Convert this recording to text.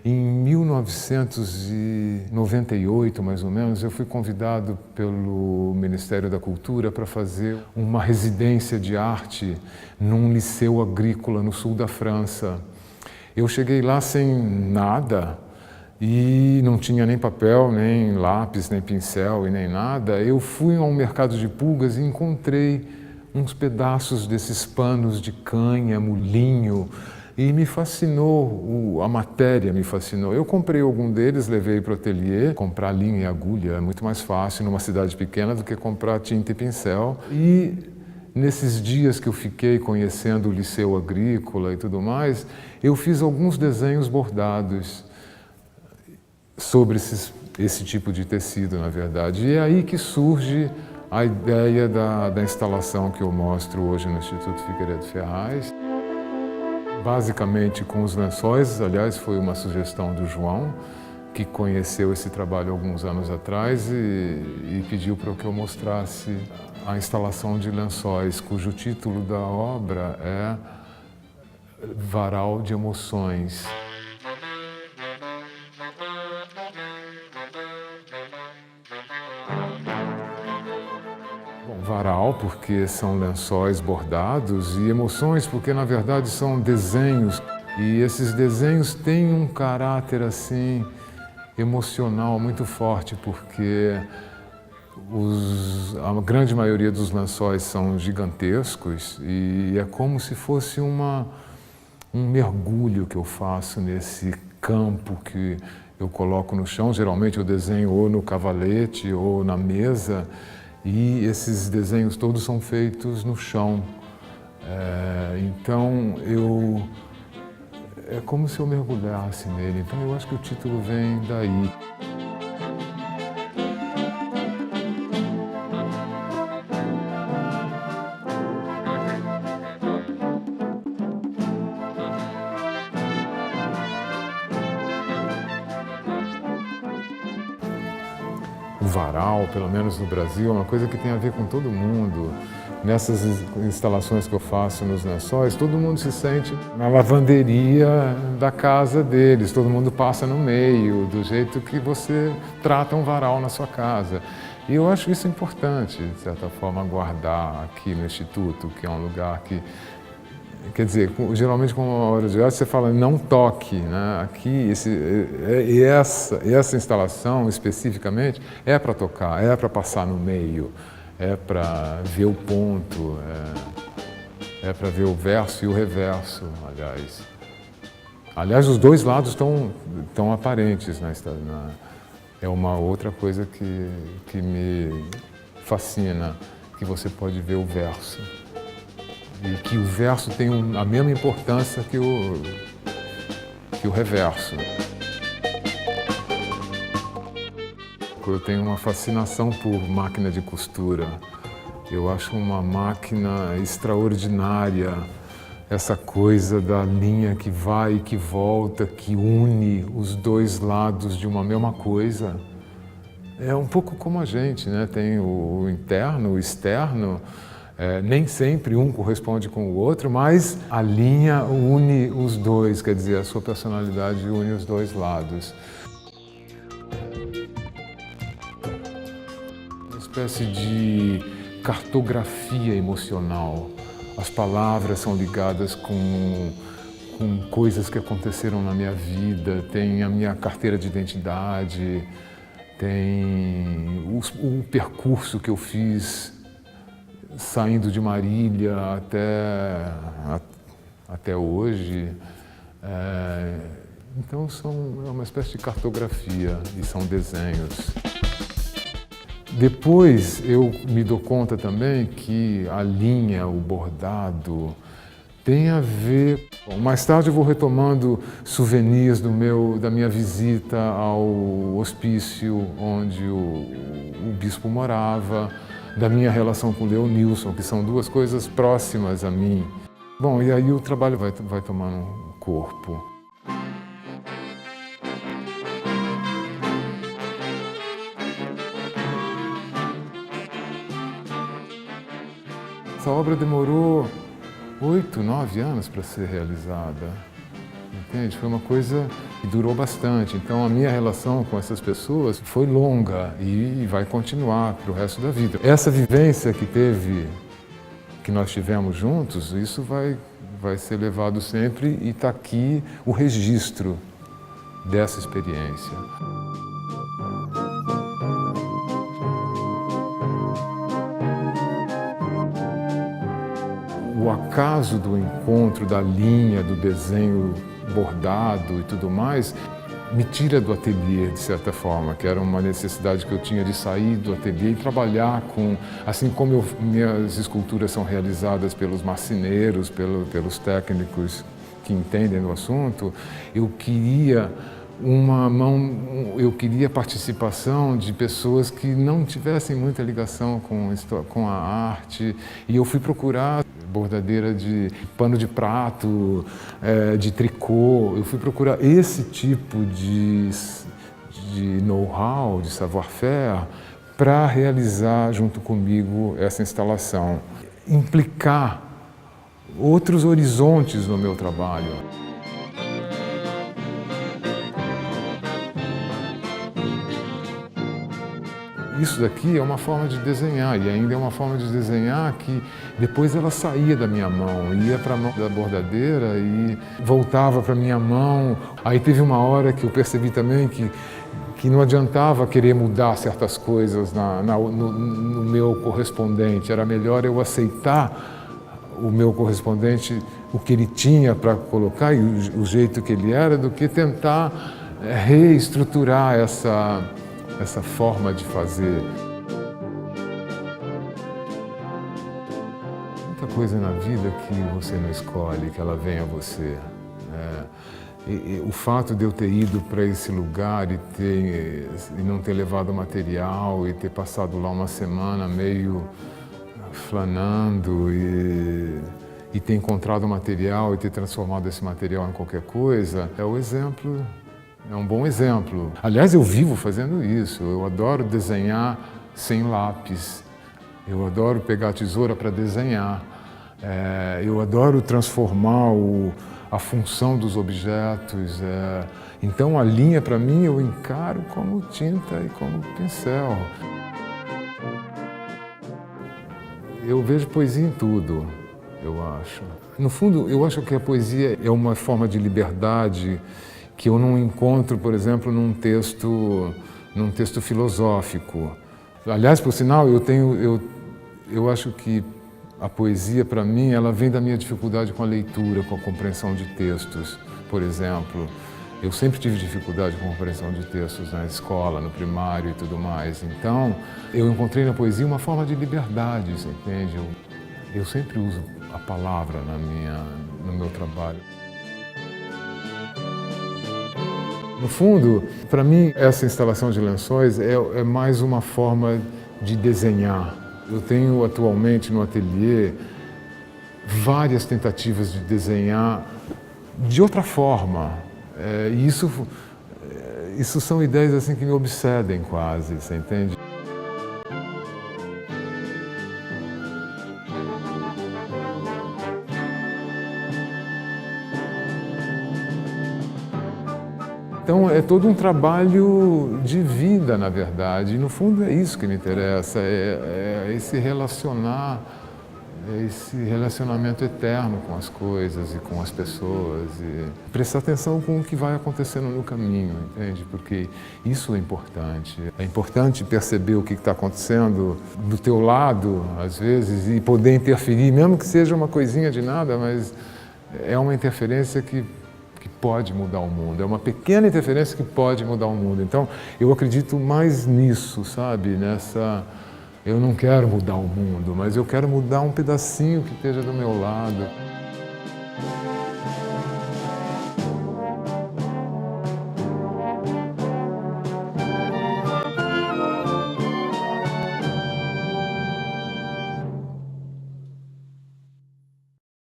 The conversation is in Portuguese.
Em 1998, mais ou menos, eu fui convidado pelo Ministério da Cultura para fazer uma residência de arte num liceu agrícola no sul da França. Eu cheguei lá sem nada e não tinha nem papel, nem lápis, nem pincel e nem nada. Eu fui ao mercado de pulgas e encontrei uns pedaços desses panos de cânhamo, linho, e me fascinou, a matéria me fascinou. Eu comprei algum deles, levei para o ateliê. Comprar linha e agulha é muito mais fácil numa cidade pequena do que comprar tinta e pincel. E nesses dias que eu fiquei conhecendo o Liceu Agrícola e tudo mais, eu fiz alguns desenhos bordados sobre esse tipo de tecido, na verdade. E é aí que surge a ideia da instalação que eu mostro hoje no Instituto Figueiredo Ferraz. Basicamente com os lençóis, aliás, foi uma sugestão do João, que conheceu esse trabalho alguns anos atrás e pediu para que eu mostrasse a instalação de lençóis, cujo título da obra é Varal de Emoções. Bom, varal porque são lençóis bordados e emoções porque na verdade são desenhos e esses desenhos têm um caráter assim emocional muito forte porque a grande maioria dos lençóis são gigantescos e é como se fosse um mergulho que eu faço nesse campo que eu coloco no chão. Geralmente eu desenho ou no cavalete ou na mesa. E esses desenhos todos são feitos no chão. Então, é como se eu mergulhasse nele. Então, eu acho que o título vem daí. O varal, pelo menos no Brasil, é uma coisa que tem a ver com todo mundo. Nessas instalações que eu faço nos lençóis, todo mundo se sente na lavanderia da casa deles, todo mundo passa no meio, do jeito que você trata um varal na sua casa. E eu acho isso importante, de certa forma, guardar aqui no Instituto, que é um lugar que... Quer dizer, geralmente com uma obra de arte você fala não toque, né? Aqui, essa instalação especificamente é para tocar, é para passar no meio, é para ver o ponto, é para ver o verso e o reverso, aliás. Aliás, os dois lados estão aparentes, né? É uma outra coisa que me fascina, que você pode ver o verso. E que o verso tem a mesma importância que o reverso. Eu tenho uma fascinação por máquina de costura. Eu acho uma máquina extraordinária, essa coisa da linha que vai e que volta, que une os dois lados de uma mesma coisa. É um pouco como a gente, né? Tem o interno, o externo. Nem sempre um corresponde com o outro, mas a linha une os dois, quer dizer, a sua personalidade une os dois lados. Uma espécie de cartografia emocional. As palavras são ligadas com coisas que aconteceram na minha vida, tem a minha carteira de identidade, tem o percurso que eu fiz saindo de Marília até hoje. Então é uma espécie de cartografia e são desenhos. Depois eu me dou conta também que a linha, o bordado, tem a ver... Bom, mais tarde eu vou retomando souvenirs da minha visita ao hospício onde o bispo morava, da minha relação com o Leonilson, que são duas coisas próximas a mim. Bom, e aí o trabalho vai tomando corpo. Essa obra demorou 8, 9 anos para ser realizada. entende? Foi uma coisa que durou bastante. Então a minha relação com essas pessoas foi longa e vai continuar para o resto da vida. Essa vivência que nós tivemos juntos, isso vai ser levado sempre e está aqui o registro dessa experiência. O acaso do encontro, da linha, do desenho bordado e tudo mais, me tira do ateliê, de certa forma, que era uma necessidade que eu tinha de sair do ateliê e trabalhar com... Assim como minhas esculturas são realizadas pelos marceneiros, pelos técnicos que entendem do assunto, eu queria a participação de pessoas que não tivessem muita ligação com a arte, e eu fui procurar bordadeira de pano de prato, de tricô. Eu fui procurar esse tipo de know-how, de savoir-faire, para realizar junto comigo essa instalação. Implicar outros horizontes no meu trabalho. Isso daqui é uma forma de desenhar, e ainda é uma forma de desenhar que depois ela saía da minha mão, ia para a mão da bordadeira e voltava para a minha mão. Aí teve uma hora que eu percebi também que não adiantava querer mudar certas coisas no meu correspondente, era melhor eu aceitar o meu correspondente, o que ele tinha para colocar e o jeito que ele era, do que tentar reestruturar essa forma de fazer. Muita coisa na vida que você não escolhe, que ela vem a você. O fato de eu ter ido para esse lugar e não ter levado material e ter passado lá uma semana meio flanando e ter encontrado material e ter transformado esse material em qualquer coisa, é o exemplo. É um bom exemplo. Aliás, eu vivo fazendo isso. Eu adoro desenhar sem lápis. Eu adoro pegar a tesoura para desenhar. Eu adoro transformar a função dos objetos. Então, a linha, para mim, eu encaro como tinta e como pincel. Eu vejo poesia em tudo, eu acho. No fundo, eu acho que a poesia é uma forma de liberdade que eu não encontro, por exemplo, num texto filosófico. Aliás, por sinal, eu acho que a poesia, para mim, ela vem da minha dificuldade com a leitura, com a compreensão de textos. Por exemplo, eu sempre tive dificuldade com a compreensão de textos na escola, no primário e tudo mais. Então, eu encontrei na poesia uma forma de liberdade, você entende? Eu sempre uso a palavra no meu trabalho. No fundo, para mim, essa instalação de lençóis é mais uma forma de desenhar. Eu tenho atualmente no ateliê várias tentativas de desenhar de outra forma. E isso são ideias assim que me obsedem quase, você entende? Então é todo um trabalho de vida, na verdade, e no fundo é isso que me interessa, é esse relacionamento eterno com as coisas e com as pessoas, e prestar atenção com o que vai acontecendo no caminho, entende? Porque isso é importante. É importante perceber o que está acontecendo do teu lado, às vezes, e poder interferir, mesmo que seja uma coisinha de nada, mas é uma interferência que pode mudar o mundo, é uma pequena interferência que pode mudar o mundo. Então, eu acredito mais nisso, sabe? Eu não quero mudar o mundo, mas eu quero mudar um pedacinho que esteja do meu lado.